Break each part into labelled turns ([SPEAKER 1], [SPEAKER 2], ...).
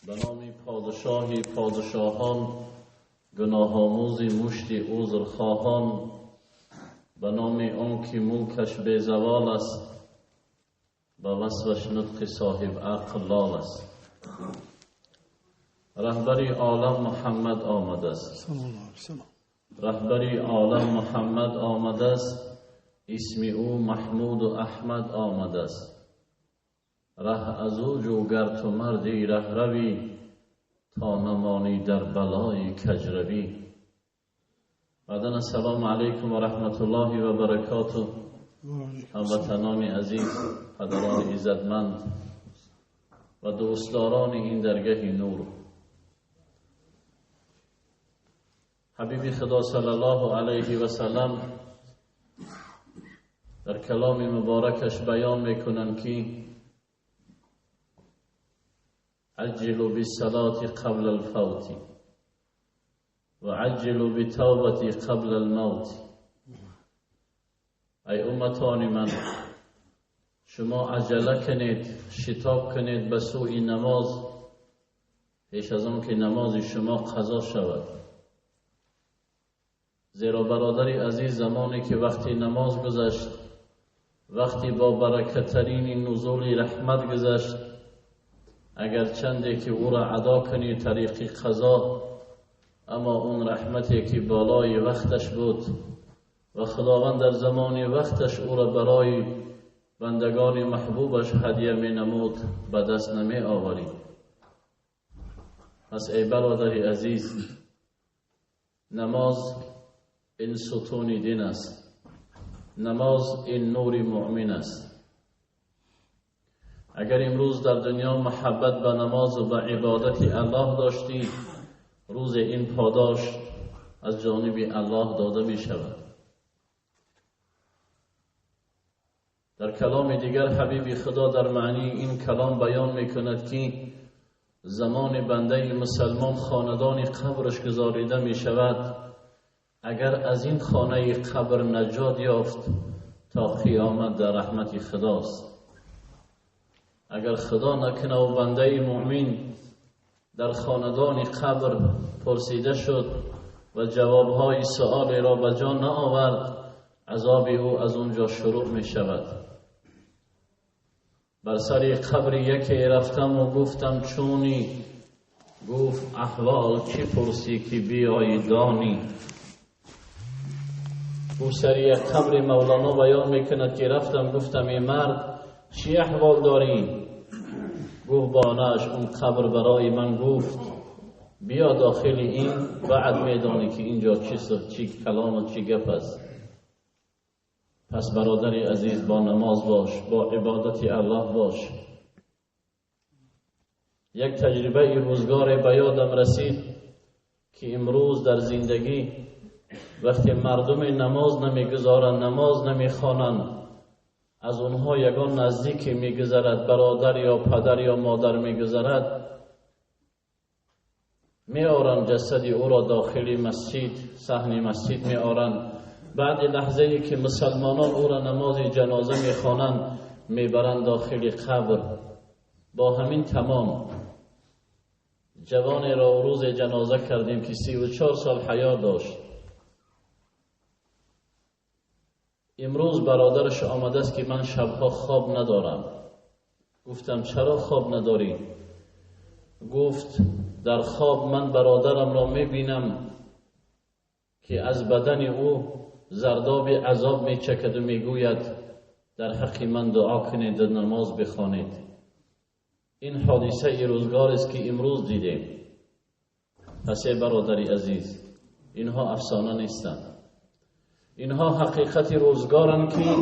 [SPEAKER 1] به نام پادشاهی پادشاهان، گناه آموزی مشتی عذرخواهان، به نام آن که ملکش بی زوال است، به وصفش نطق صاحب عقل لال است. رهبری عالم محمد آمده است، رهبری عالم محمد آمده است، اسم او محمود و احمد آمده است. ره از او جوگر تو مردی ره روی، تا نمانی در بلای کجروی. بعداً السلام علیکم و رحمت الله و برکاته. هموطنان عزیز، پدران عزتمند و دوستداران این درگاه نور، حبیب خدا صلی الله علیه و سلم در کلام مبارکش بیان میکنند که عجلوا بالصلاة قبل الفوت و عجلوا بالتوبة قبل الموت. ای امتان من، شما عجله کنید، شتاب کنید به سوی نماز پیش از آن که نماز شما قضا شود. زیرا برادری عزیز، زمانی که وقتی نماز گذشت، وقتی با برکترین نزول رحمت گذشت، اگر چندی که او را ادا کنی طریق قضا، اما اون رحمتی که بالای وقتش بود و خداوند در زمان وقتش او را برای بندگان محبوبش هدیه می نمود، به دست نمی آوری. پس ای برادری عزیز، نماز این ستون دین است، نماز این نور مؤمن است. اگر امروز در دنیا محبت به نماز و به عبادت الله داشتی، روز این پاداش از جانب الله داده می شود. در کلام دیگر حبیب خدا در معنی این کلام بیان می کند که زمان بنده مسلمان خاندان قبرش گذاریده می شود، اگر از این خانه قبر نجات یافت تا قیامت در رحمت خداست. اگر خدا نکنه و بنده مؤمن در خاندان قبر پرسیده شد و جوابهای سؤال را به جا نآورد، عذاب او از اونجا شروع می شود. بر سر قبر یکی رفتم و گفتم چونی؟ گفت احوال چی پرسی که بیایی دانی. او سر قبر مولانا بیان میکند که رفتم گفتم ای مرد چی احوال داری؟ گفت بانش اون قبر برای من گفت بیا داخل این، بعد میدانی که اینجا چی کلام و چی گپ است. پس برادری عزیز، با نماز باش، با عبادت الله باش. یک تجربه روزگار به یادم رسید که امروز در زندگی وقتی مردم نماز نمیگذارند، نماز نمیخوانند، از اونها یگان نزدیکی میگذرد، برادر یا پدر یا مادر میگذرد، میآورند جسد او را داخل مسجد، صحن مسجد میآورند. بعد لحظه‌ای که مسلمانان او را نماز جنازه میخوانند، میبرند داخل قبر. با همین تمام جوانی را روز جنازه کردیم که 34 سال حیات داشت. امروز برادرش آمده است که من شبها خواب ندارم. گفتم چرا خواب نداری؟ گفت در خواب من برادرم را میبینم که از بدن او زرداب عذاب میچکد و میگوید در حق من دعا کنید و نماز بخوانید. این حادثه روزگار است که امروز دیدیم. پس برادری عزیز، اینها افسانه نیستند، اینها حقیقت روزگارند که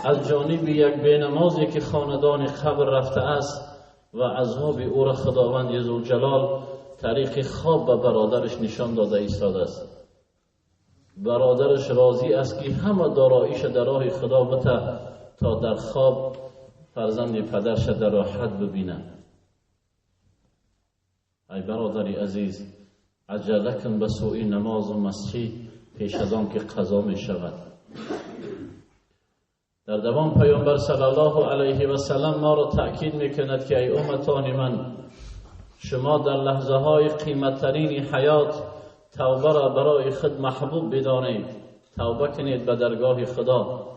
[SPEAKER 1] از جانب یک بینمازی که خاندان قبر رفته است و عذاب او را خداوند ذوالجلال طریق خواب به برادرش نشان داده ایستاده است. برادرش راضی است که همه داراییش در راه خدا بته تا در خواب فرزند پدرش در راحت ببینه. ای برادری عزیز، عجله کن به سوی نماز و مسجد پیش از آن که قضا می شود. در دوام پیامبر صلی الله علیه و سلم ما را تأکید می کند که ای امتان من، شما در لحظه های قیمتترین حیات توبه را برای خود محبوب بدانید. توبه کنید به درگاه خدا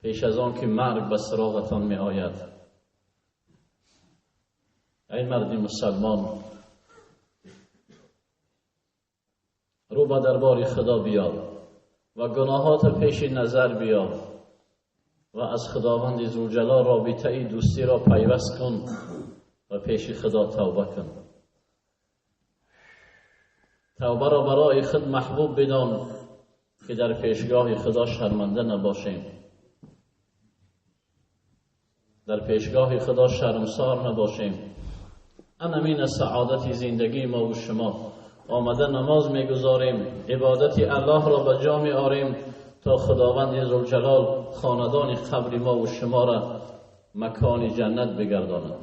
[SPEAKER 1] پیش از آن که مرگ به سراغتان می آید. ای مردی مسلمان، رو به دربار خدا بیار و گناهات پیش نظر بیار و از خداوند ذوالجلال رابطه دوستی را پیوست کن و پیش خدا توبه کن. توبه را برای خود محبوب بدان که در پیشگاه خدا شرمنده نباشیم، در پیشگاه خدا شرمسار نباشیم. همین سعادت زندگی ما و شما. آمده نماز میگذاریم، عبادت الله را به جا می آریم تا خداوند ذوالجلال خاندان قبر ما و شما را مکان جنت بگرداند.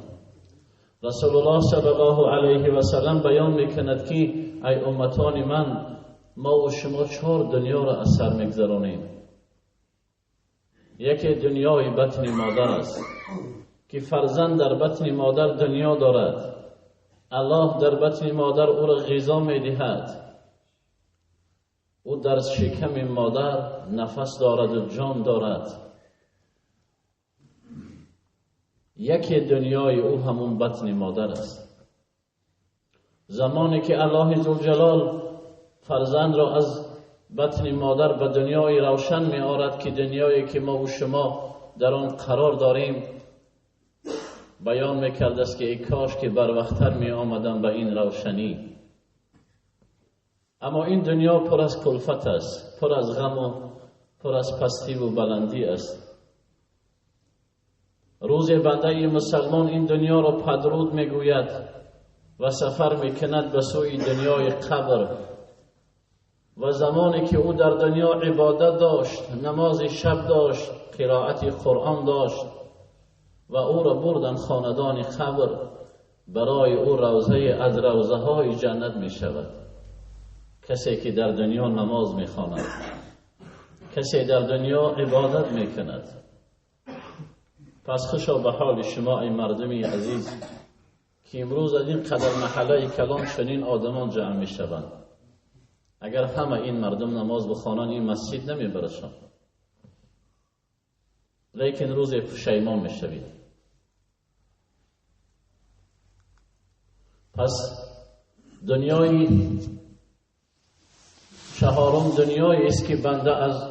[SPEAKER 1] رسول الله صلی الله علیه و سلم بیان میکند که ای امتان من، ما و شما 4 دنیا را از سر میگذرانیم. یکی دنیای بطن مادر است که فرزند در بطن مادر دنیا دارد. الله در بطن مادر او را غذا میدهد. او در شکم مادر نفس دارد و جان دارد. یکی دنیای او همون بطن مادر است. زمانی که الله ذوالجلال فرزند را از بطن مادر به دنیای روشن می آورد که دنیایی که ما و شما در آن قرار داریم، بیان میکرد است که ای کاش که بر وقت‌تر می آمدم به این روشنی. اما این دنیا پر از کلفت است، پر از غم و پر از پستی و بلندی است. روز بنده مسلمان این دنیا را پدرود میگوید و سفر میکند به سوی دنیای قبر. و زمانی که او در دنیا عبادت داشت، نماز شب داشت، قرائت قرآن داشت و او را بردن خاندان قبر، برای او روضه از روضه های جنت می شود. کسی که در دنیا نماز می خواند، کسی در دنیا عبادت می کند. پس خوشا به حال شما ای مردمی عزیز که امروز از این قدر محله کلان چنین آدمان جمع می شوند. اگر همه این مردم نماز بخوانند این مسجد نمی برشان، لیکن روز پشیمان می شوید. پس دنیای 4 دنیایی است که بنده از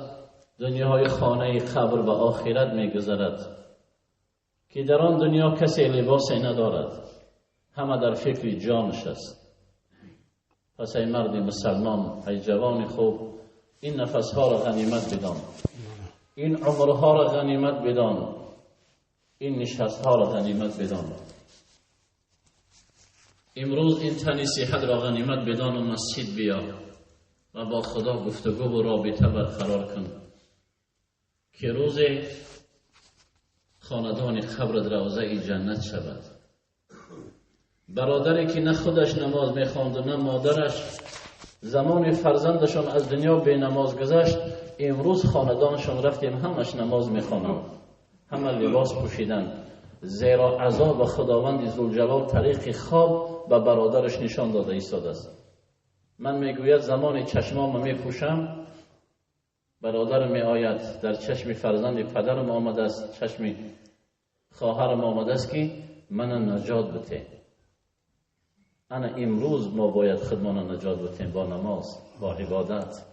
[SPEAKER 1] دنیای خانه قبر و آخرت می گذرد که در آن دنیا کسی لباسی ندارد، همه در فکر جانش است. پس ای مرد مسلمان، ای جوان خوب، این نفسها را غنیمت بدان، این عمرها را غنیمت بدان، این نشستها را غنیمت بدان. امروز این تن صحت را غنیمت بدان و مسجد بیا و با خدا گفتگو و رابطه برقرار کن که روز خاندان قبرت روضه جنت شود. برادری که نه خودش نماز میخواند و نه مادرش، زمان فرزندشان از دنیا به نماز گذشت، امروز خاندانشان رفتیم همش نماز میخوانند، همه لباس پوشیدن، زیرا عذاب خداوند ذوالجلال طریق خواب به برادرش نشان داده ایستاده است. من میگوید زمان چشمام میپوشم، برادر می آید در چشم فرزند پدرم آمده است، چشم خواهرم آمده است که من نجات بده. انا امروز ما باید خودمان نجات بدیم با نماز، با عبادت،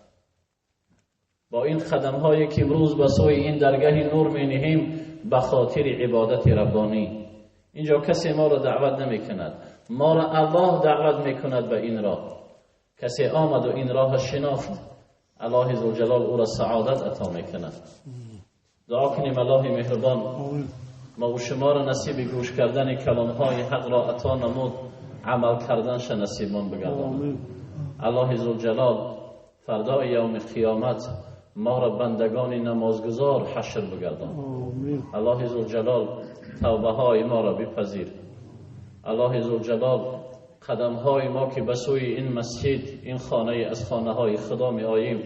[SPEAKER 1] با این قدم هایی که امروز به سوی این درگاه نور می نهیم به خاطر عبادت ربانی. اینجا کسی ما را دعوت نمی کند، ما را الله دعوت می کند به این راه. کسی آمد و این راه شناخت، الله ذوالجلال او را سعادت عطا می کند. دعا کنیم الله مهربان ما و شما را نصیب گوش کردن کلام های حق را عطا نمود، عمل کردنش نصیبمان بگرداند. الله ذوالجلال فردا یوم قیامت ما را بندگان نمازگزار حشر بگردان. الله ذوالجلال توبه های ما را بپذیر. الله ذوالجلال قدم های ما که به سوی این مسجد، این خانه از خانه های خدا می آییم،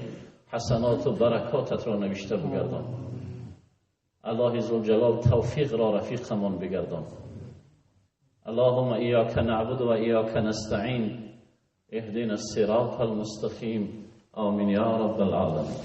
[SPEAKER 1] حسنات و برکاتت را نوشته بگردان. الله ذوالجلال توفیق را رفیقمان بگردان. اللهم ایاک نعبد و ایاک نستعین اهدنا الصراط المستقیم آمین یا رب العالمین.